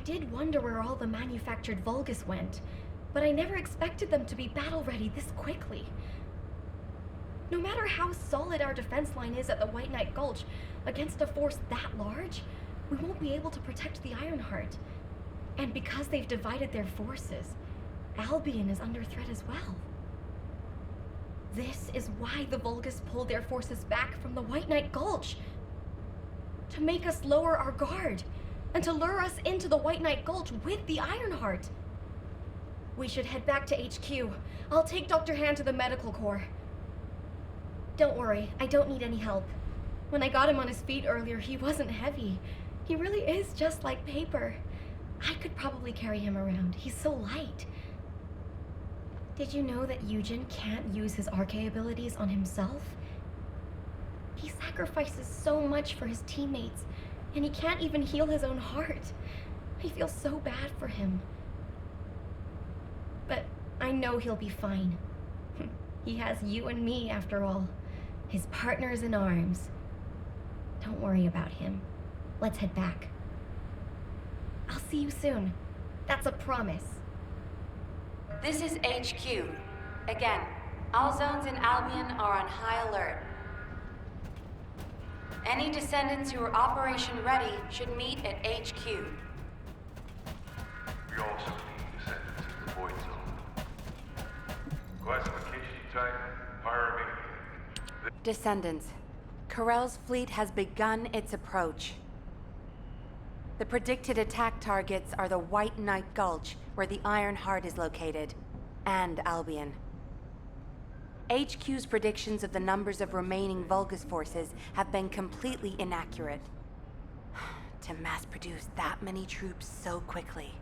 did wonder where all the manufactured Vulgus went, but I never expected them to be battle-ready this quickly. No matter how solid our defense line is at the White Knight Gulch, against a force that large, we won't be able to protect the Ironheart. And because they've divided their forces, Albion is under threat as well. This is why the Vulgus pulled their forces back from the White Knight Gulch. To make us lower our guard, and to lure us into the White Knight Gulch with the Ironheart. We should head back to HQ. I'll take Dr. Hand to the medical corps. Don't worry, I don't need any help. When I got him on his feet earlier, he wasn't heavy. He really is just like paper. I could probably carry him around. He's so light. Did you know that Eugen can't use his Arche abilities on himself? He sacrifices so much for his teammates, and he can't even heal his own heart. I feel so bad for him. But I know he'll be fine. He has you and me, after all. His partners in arms. Don't worry about him. Let's head back. I'll see you soon. That's a promise. This is HQ. Again, all zones in Albion are on high alert. Any descendants who are operation ready should meet at HQ. We also need descendants in the Void Zone. Classification type, Pyramid. Descendants. Corell's fleet has begun its approach. The predicted attack targets are the White Knight Gulch, where the Ironheart is located, and Albion. HQ's predictions of the numbers of remaining Vulgus forces have been completely inaccurate. To mass-produce that many troops so quickly.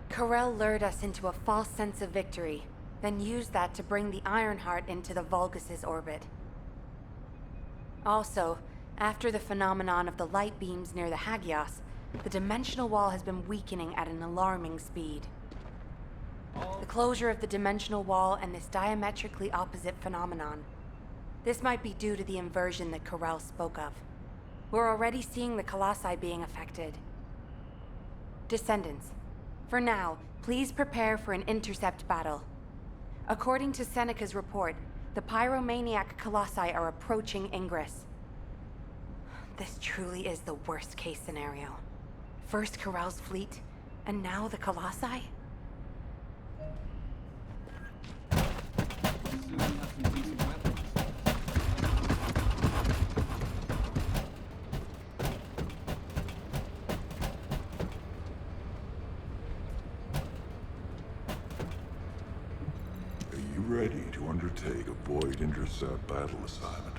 Corell lured us into a false sense of victory, then used that to bring the Ironheart into the Vulgus' orbit. Also, after the phenomenon of the light beams near the Hagios, the dimensional wall has been weakening at an alarming speed. The closure of the dimensional wall and this diametrically opposite phenomenon. This might be due to the inversion that Corell spoke of. We're already seeing the Colossi being affected. Descendants, for now, please prepare for an intercept battle. According to Seneca's report, the pyromaniac Colossi are approaching Ingress. This truly is the worst-case scenario. First Corell's fleet, and now the Colossi? Are you ready to undertake a Void Intercept battle assignment?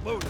Loaded.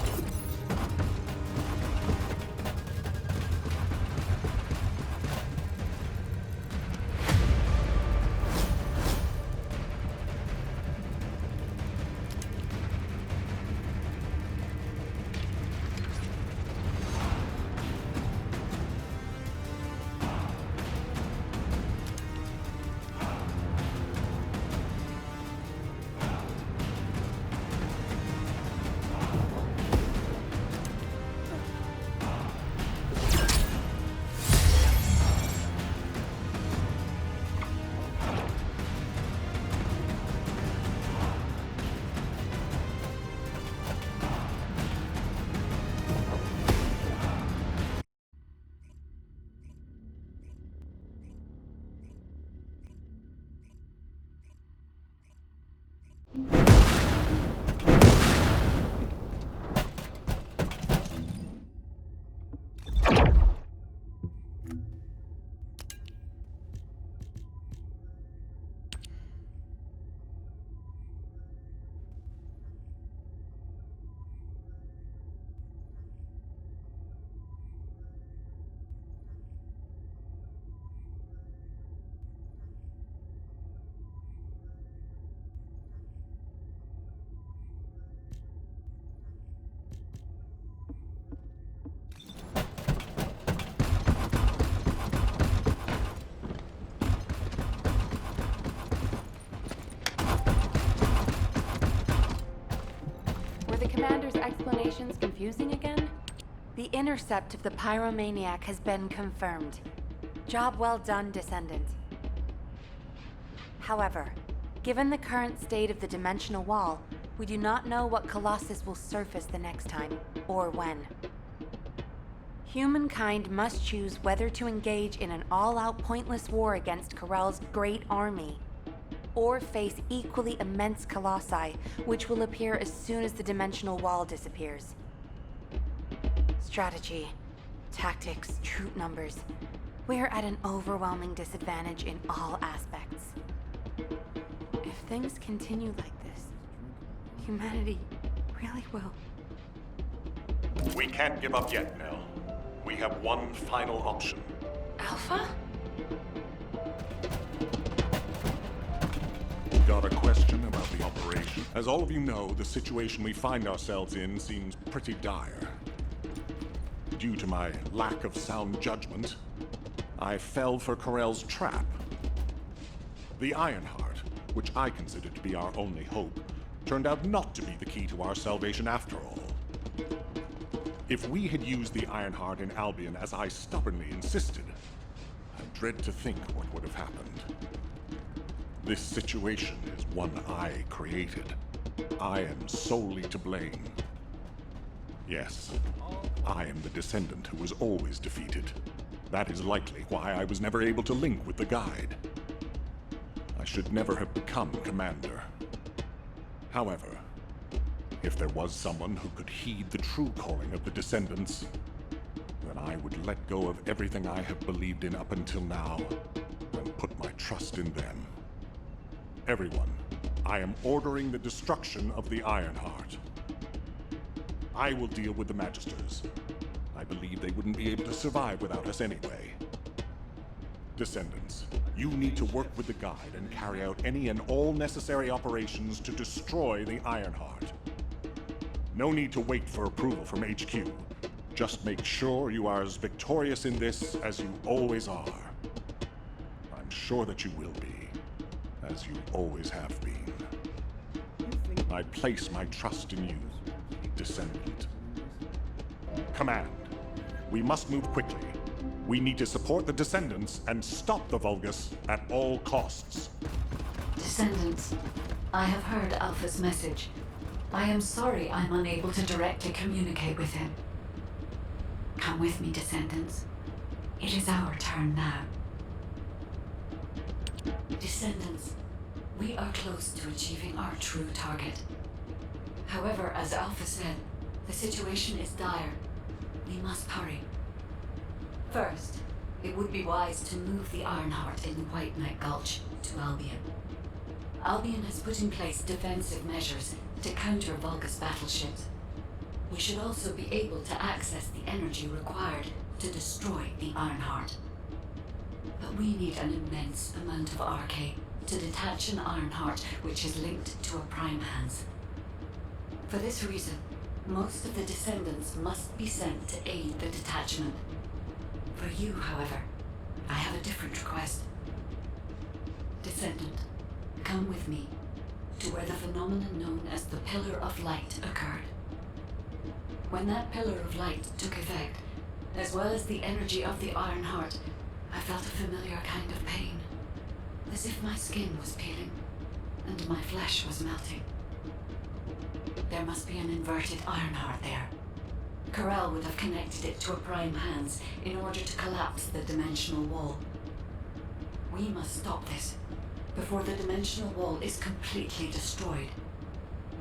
Were the commander's explanations confusing again? The intercept of the pyromaniac has been confirmed. Job well done, Descendant. However, given the current state of the dimensional wall, we do not know what Colossus will surface the next time, or when. Humankind must choose whether to engage in an all-out pointless war against Corell's great army, or face equally immense colossi, which will appear as soon as the dimensional wall disappears. Strategy, tactics, troop numbers. We are at an overwhelming disadvantage in all aspects. If things continue like this, humanity really will. We can't give up yet, Nell. We have one final option. Alpha? Got a question about the operation? As all of you know, the situation we find ourselves in seems pretty dire. Due to my lack of sound judgment, I fell for Corell's trap. The Ironheart, which I considered to be our only hope, turned out not to be the key to our salvation after all. If we had used the Ironheart in Albion as I stubbornly insisted, I dread to think what would have happened. This situation is one I created. I am solely to blame. Yes, I am the Descendant who was always defeated. That is likely why I was never able to link with the Guide. I should never have become Commander. However, if there was someone who could heed the true calling of the Descendants, then I would let go of everything I have believed in up until now and put my trust in them. Everyone, I am ordering the destruction of the Ironheart. I will deal with the Magisters. I believe they wouldn't be able to survive without us anyway. Descendants, you need to work with the Guide and carry out any and all necessary operations to destroy the Ironheart. No need to wait for approval from HQ. Just make sure you are as victorious in this as you always are. I'm sure that you will be, as you always have been. I place my trust in you, Descendant. Command, we must move quickly. We need to support the Descendants and stop the Vulgus at all costs. Descendants, I have heard Alpha's message. I am sorry I'm unable to directly communicate with him. Come with me, Descendants. It is our turn now. Descendants, we are close to achieving our true target. However, as Alpha said, the situation is dire. We must hurry. First, it would be wise to move the Ironheart in White Knight Gulch to Albion. Albion has put in place defensive measures to counter Vulgus battleships. we should also be able to access the energy required to destroy the Ironheart. But we need an immense amount of RK to detach an Ironheart which is linked to a Prime Hands. For this reason, most of the Descendants must be sent to aid the detachment. For you, however, I have a different request. Descendant, come with me to where the phenomenon known as the Pillar of Light occurred. When that Pillar of Light took effect, as well as the energy of the Ironheart, I felt a familiar kind of pain, as if my skin was peeling and my flesh was melting. There must be an inverted Ironheart there. Corel would have connected it to a Prime Hands in order to collapse the dimensional wall. We must stop this before the dimensional wall is completely destroyed.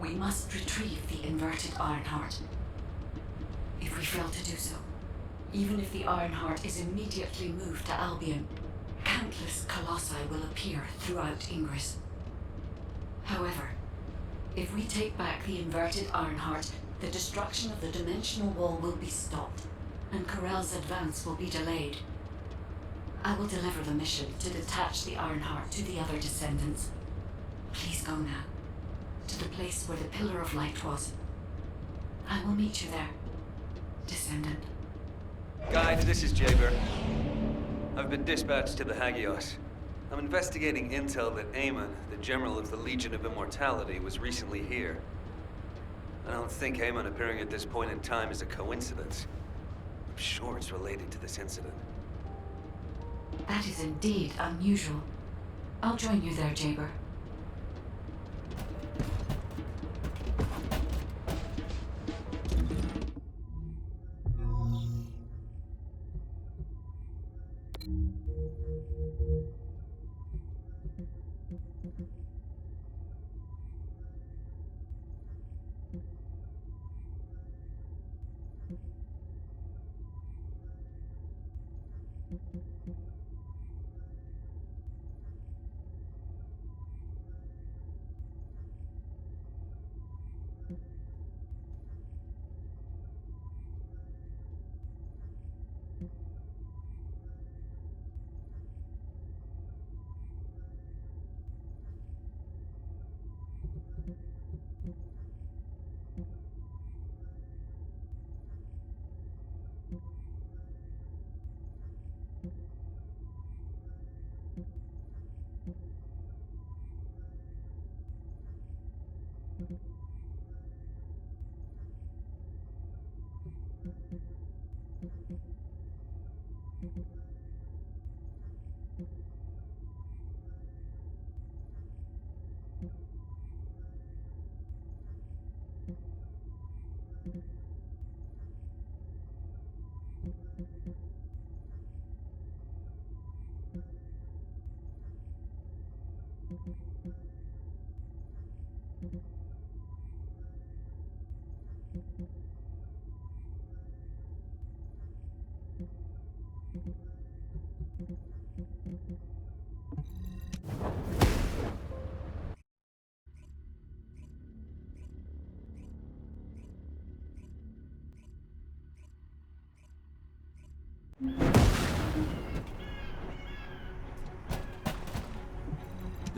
We must retrieve the inverted Ironheart. If we fail to do so, even if the Ironheart is immediately moved to Albion, countless colossi will appear throughout Ingress. However, if we take back the inverted Ironheart, the destruction of the dimensional wall will be stopped, and Corel's advance will be delayed. I will deliver the mission to detach the Ironheart to the other Descendants. Please go now, to the place where the Pillar of Light was. I will meet you there, Descendant. Guide, this is Jaber. I've been dispatched to the Hagios. I'm investigating intel that Aemon, the General of the Legion of Immortality, was recently here. I don't think Aemon appearing at this point in time is a coincidence. I'm sure it's related to this incident. That is indeed unusual. I'll join you there, Jaber.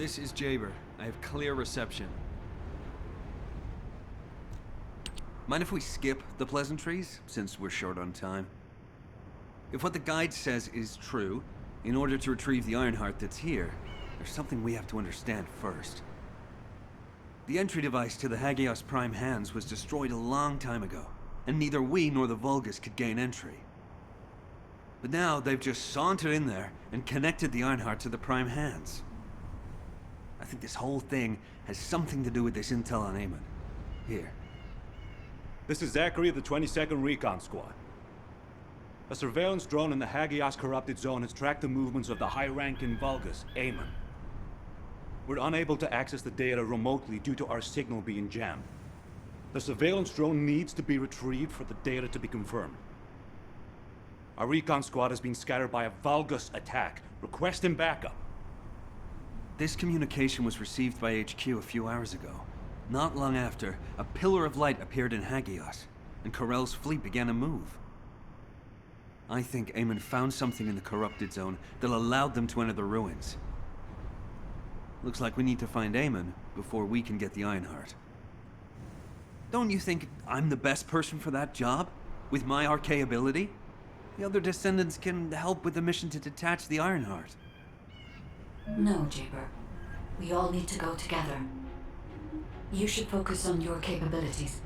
This is Jaber. I have clear reception. Mind if we skip the pleasantries, since we're short on time? If what the guide says is true, in order to retrieve the Ironheart that's here, there's something we have to understand first. The entry device to the Hagios Prime Hands was destroyed a long time ago, and neither we nor the Vulgus could gain entry. But now they've just sauntered in there and connected the Ironheart to the Prime Hands. I think this whole thing has something to do with this intel on Aemon. Here. This is Zachary of the 22nd Recon Squad. A surveillance drone in the Hagios corrupted zone has tracked the movements of the high-ranking Vulgus, Aemon. We're unable to access the data remotely due to our signal being jammed. The surveillance drone needs to be retrieved for the data to be confirmed. Our recon squad has been scattered by a Vulgus attack. Requesting backup. This communication was received by HQ a few hours ago. Not long after, a pillar of light appeared in Hagios. and Corell's fleet began to move. I think Eamon found something in the corrupted zone that allowed them to enter the ruins. Looks like we need to find Eamon before we can get the Ironheart. Don't you think I'm the best person for that job? With my arcane ability? The other Descendants can help with the mission to detach the Ironheart. No, Jaber. We all need to go together. You should focus on your capabilities,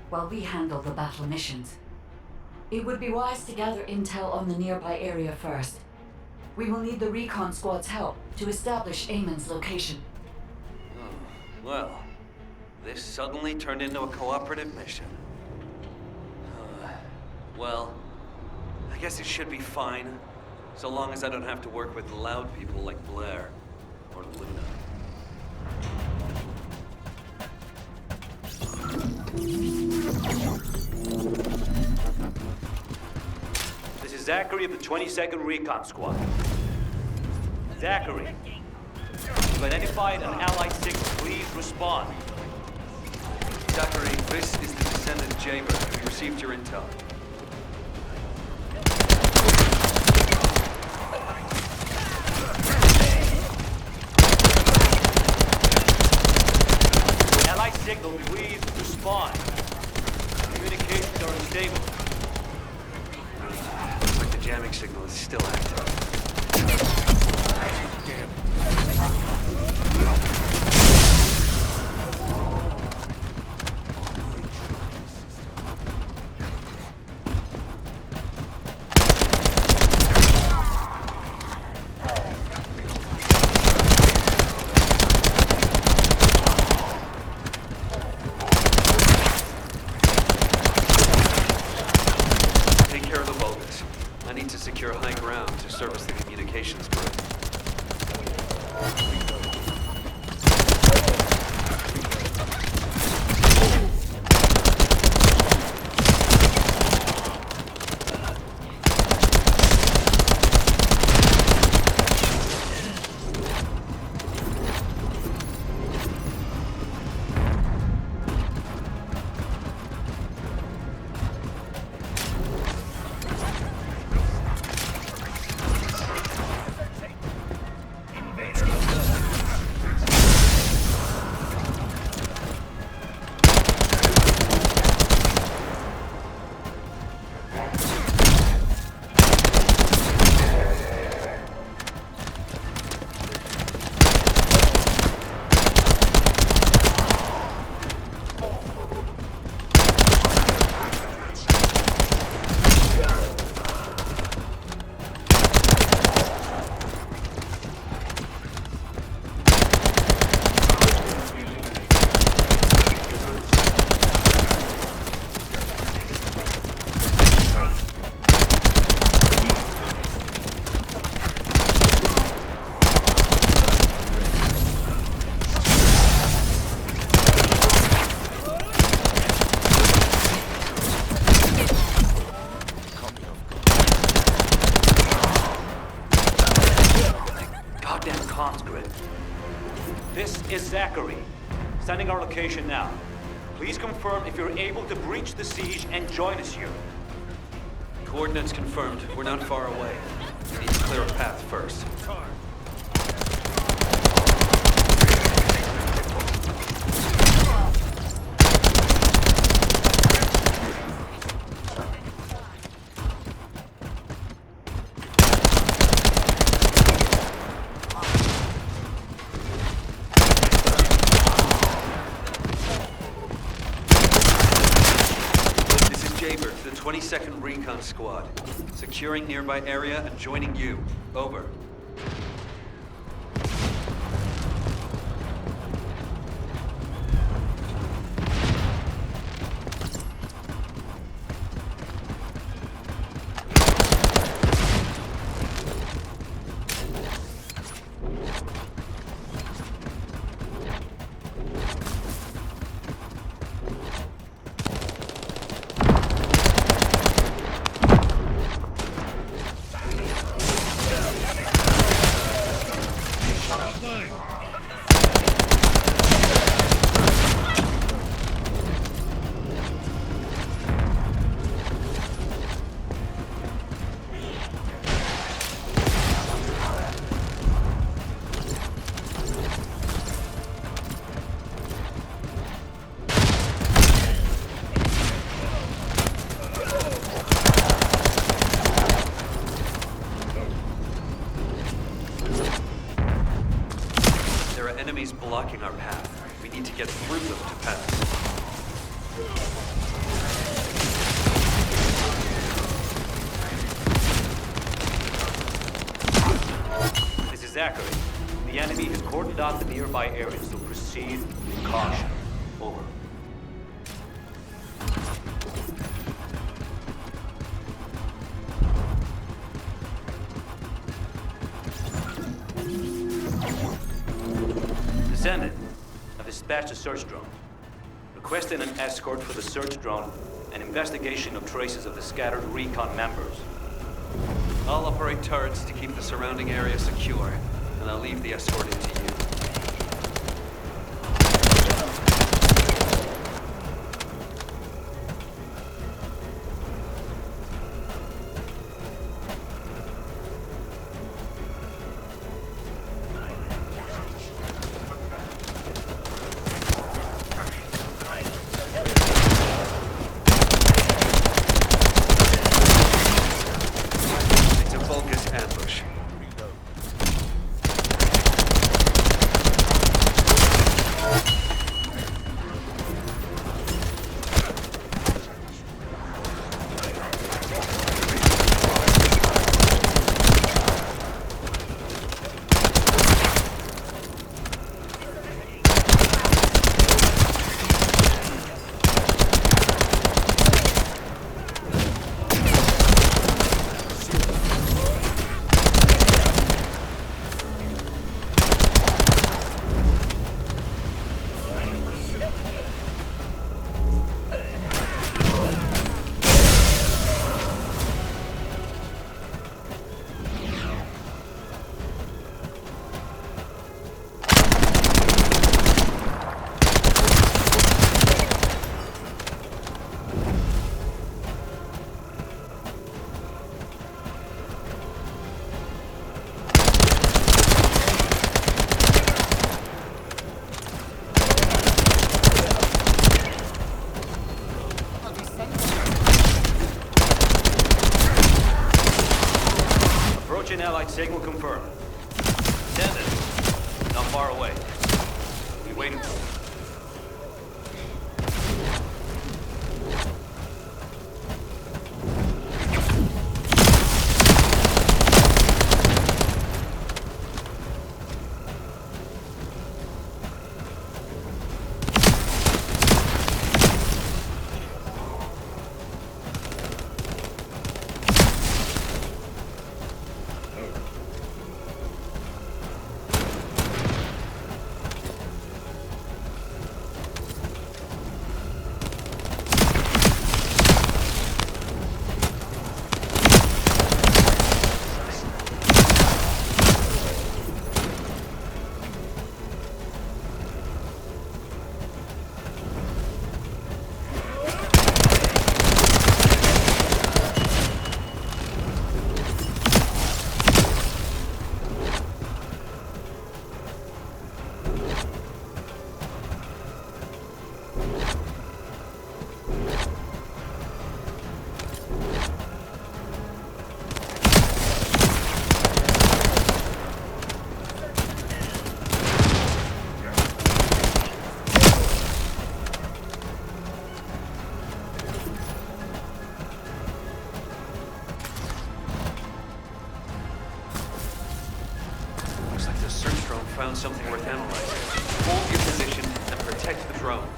while we handle the battle missions. It would be wise to gather intel on the nearby area first. We will need the recon squad's help to establish Eamon's location. Well, this suddenly turned into a cooperative mission. Well, I guess it should be fine, so long as I don't have to work with loud people like Blair or Luna. This is Zachary of the 22nd Recon Squad. Zachary, you've identified an allied signal. Please respond. Zachary, this is the Descendant Jaber. We received your intel. Allied signal, please respond. Communications are unstable. Looks like the jamming signal is still active. Take care of the bogus. I need to secure high ground to service the communications grid. This is Zachary. Sending our location now. Please confirm if you're able to breach the siege and join us here. Coordinates confirmed. We're not far away. We need to clear a path first. This is Jaber to the 22nd Recon Squad. Securing nearby area and joining you. Over. Zachary. The enemy has cordoned off the nearby area, so proceed with caution. Over. Descendant, I've dispatched a search drone. Requesting an escort for the search drone and investigation of traces of the scattered recon members. I'll operate turrets to keep the surrounding area secure, and I'll leave the escort to you. Allied signal confirmed. Descendant, not far away. We waiting for him. Found something worth analyzing. Hold your position and protect the drone.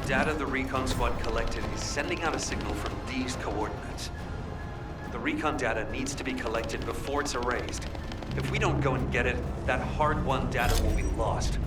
data the recon squad collected is sending out a signal from these coordinates. The recon data needs to be collected before it's erased. If we don't go and get it, that hard-won data will be lost.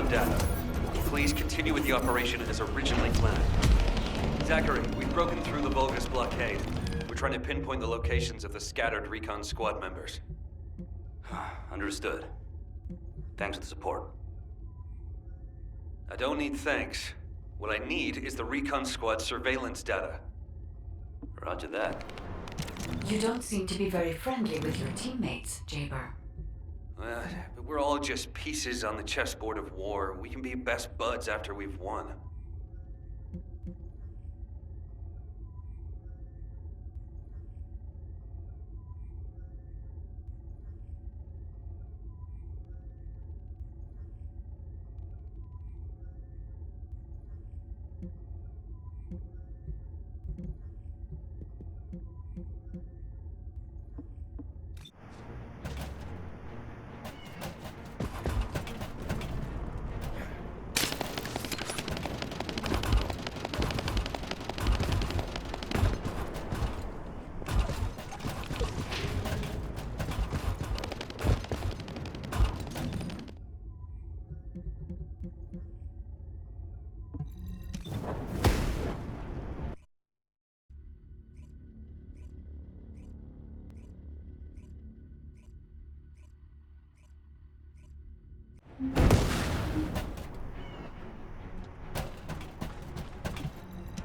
Data. Please continue with the operation as originally planned. Zachary, we've broken through the Vulgus blockade. We're trying to pinpoint the locations of the scattered recon squad members. Understood. Thanks for the support. I don't need thanks. What I need is the recon squad surveillance data. Roger that. You don't seem to be very friendly with your teammates, Jaber. But we're all just pieces on the chessboard of war. We can be best buds after we've won.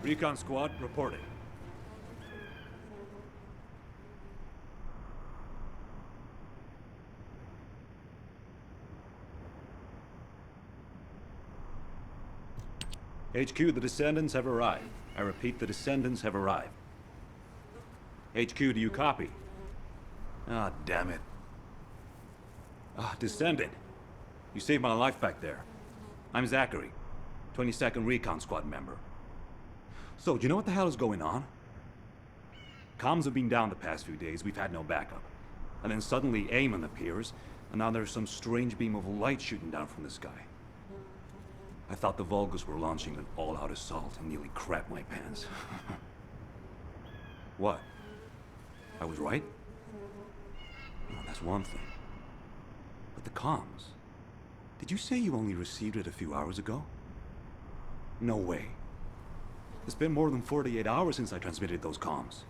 Recon squad reporting. HQ, the Descendants have arrived. I repeat, the Descendants have arrived. HQ, do you copy? Ah, damn it. Descendant. You saved my life back there. I'm Zachary, 22nd Recon Squad member. So, do you know what the hell is going on? Comms have been down the past few days, we've had no backup. And then suddenly Eamon appears, and now there's some strange beam of light shooting down from the sky. I thought the Vulgus were launching an all-out assault and nearly crapped my pants. What? I was right? Oh, that's one thing. But the comms... Did you say you only received it a few hours ago? No way. It's been more than 48 hours since I transmitted those comms.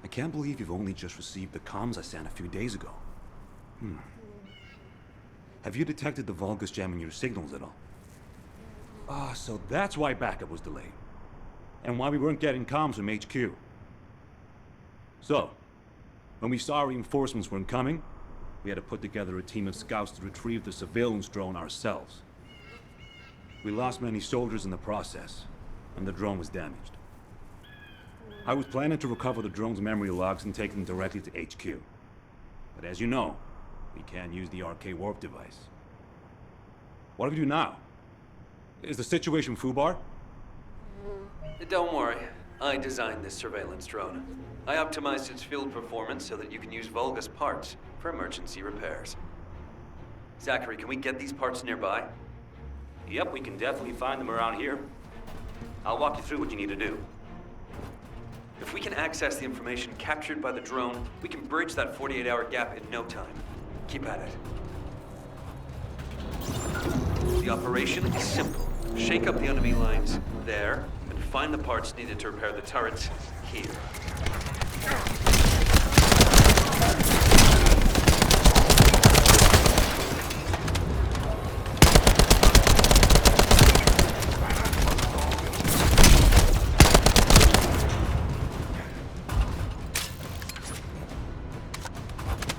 I can't believe you've only just received the comms I sent a few days ago. Have you detected the Vulgus jamming your signals at all? Ah, so that's why backup was delayed. And why we weren't getting comms from HQ. So, when we saw reinforcements weren't coming, we had to put together a team of scouts to retrieve the surveillance drone ourselves. We lost many soldiers in the process, and the drone was damaged. I was planning to recover the drone's memory logs and take them directly to HQ. But as you know, we can't use the RK warp device. What do we do now? Is the situation foobar? Don't worry. I designed this surveillance drone. I optimized its field performance so that you can use Vulgus parts for emergency repairs. Zachary, can we get these parts nearby? Yep, we can definitely find them around here. I'll walk you through what you need to do. If we can access the information captured by the drone, we can bridge that 48-hour gap in no time. Keep at it. The operation is simple. Shake up the enemy lines there, and find the parts needed to repair the turrets here.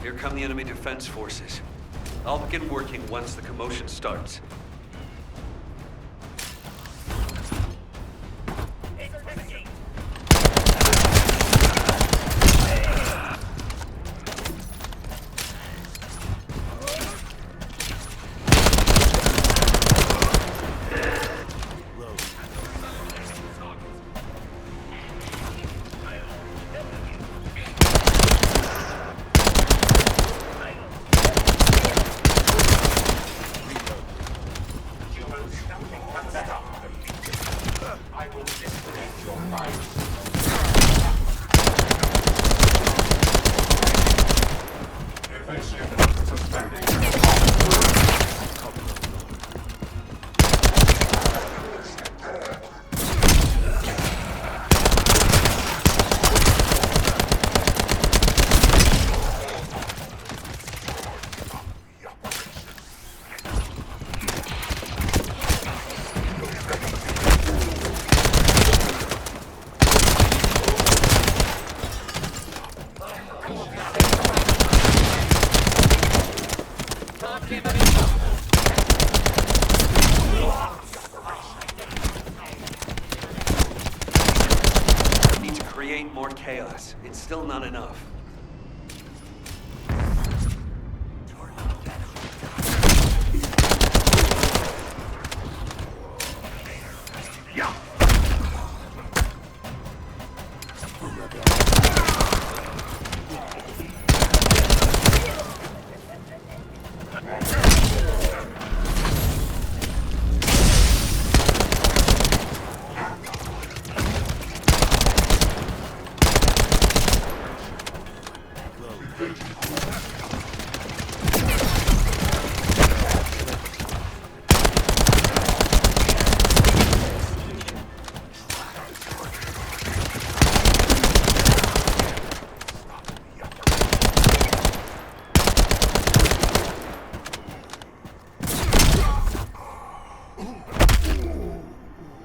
Here come the enemy defense forces. I'll begin working once the commotion starts. More chaos. It's still not enough.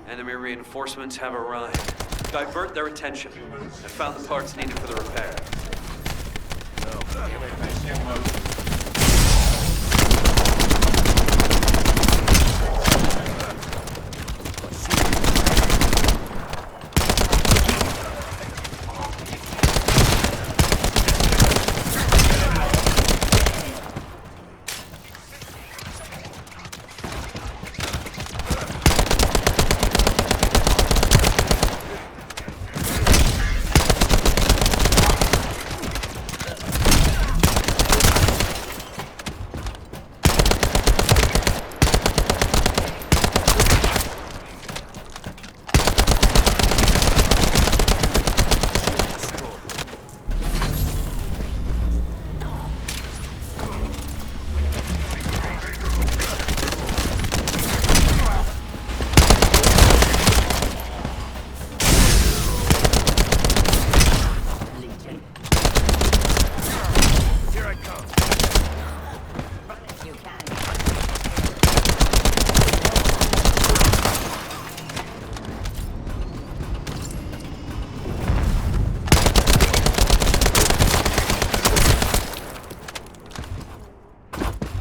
Enemy reinforcements have arrived. Divert their attention. I found the parts needed for the repair.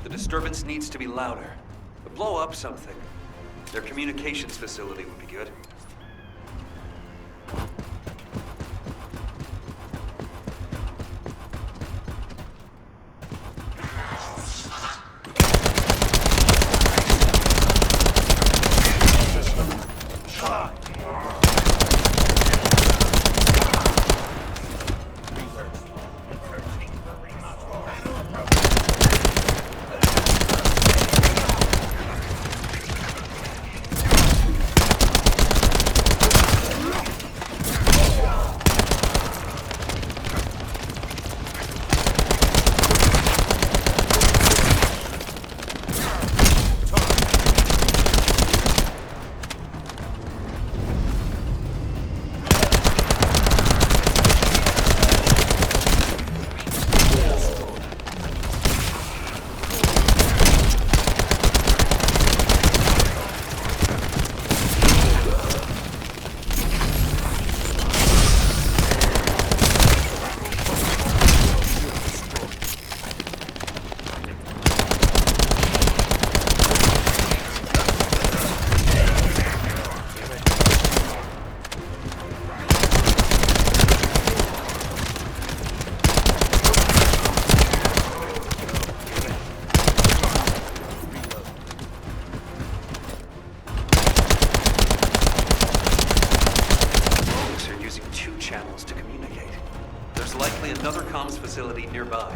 Disturbance needs to be louder. Blow up something. Their communications facility would be good. channels to communicate. There's likely another comms facility nearby.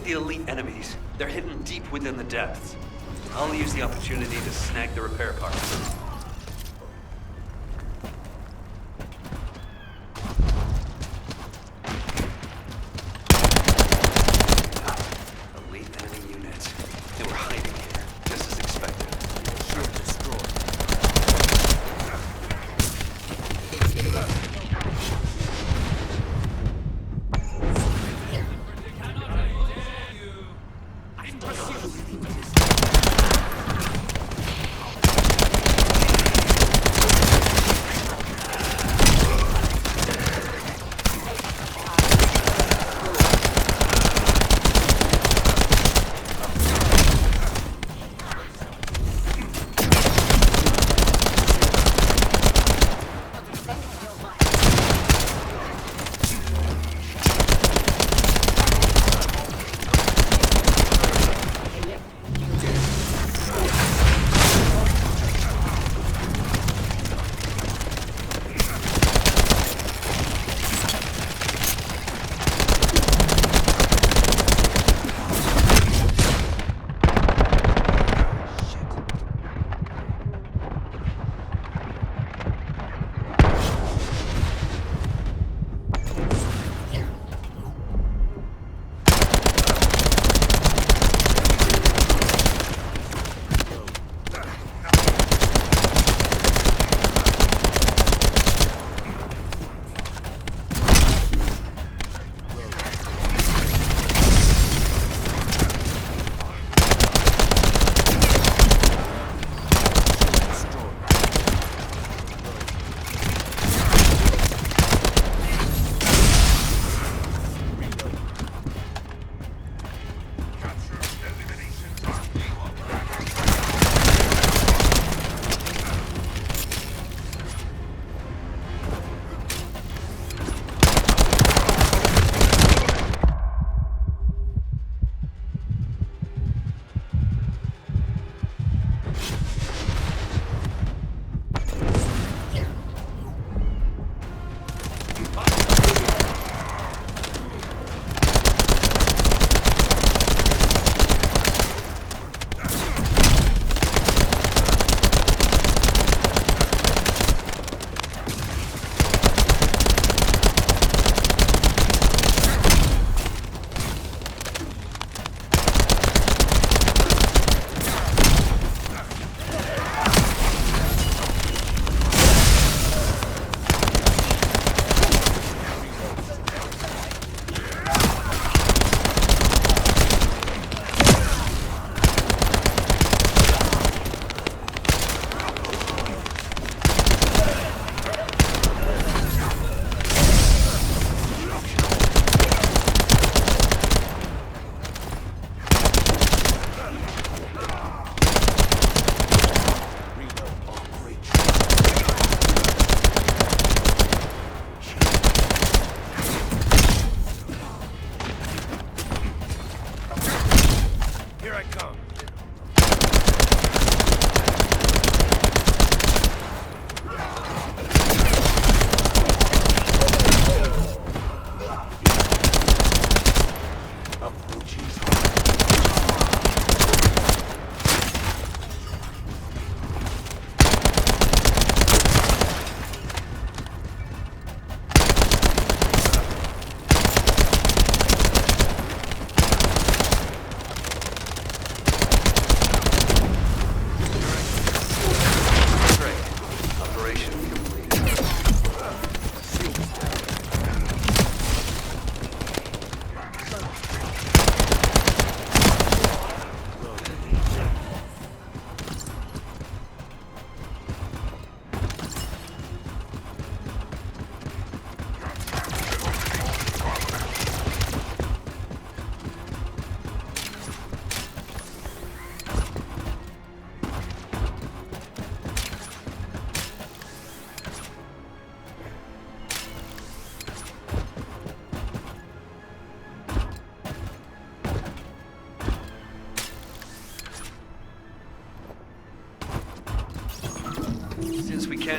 The elite enemies. They're hidden deep within the depths. I'll use the opportunity to snag the repair parts. Elite enemy units. They were hiding here, just as expected. Shield destroyed.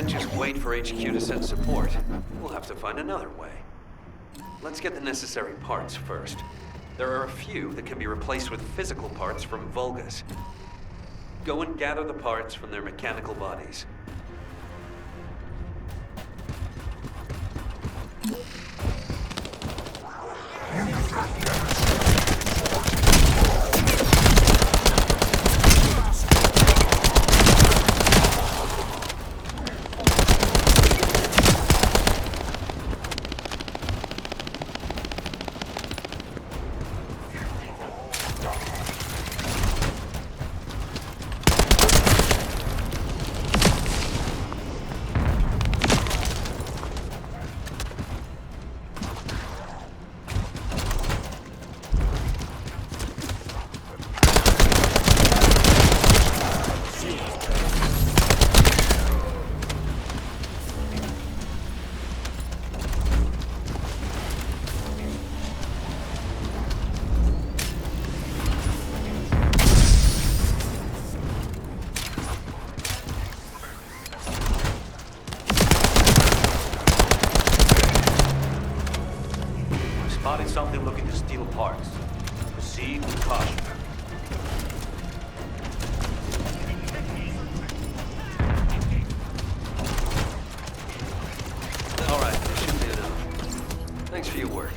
can't just wait for HQ to send support. We'll have to find another way. Let's get the necessary parts first. There are a few that can be replaced with physical parts from Vulgus. Go and gather the parts from their mechanical bodies. Spotted something looking to steal parts. Proceed with caution. All right, that should be enough. Thanks for your work.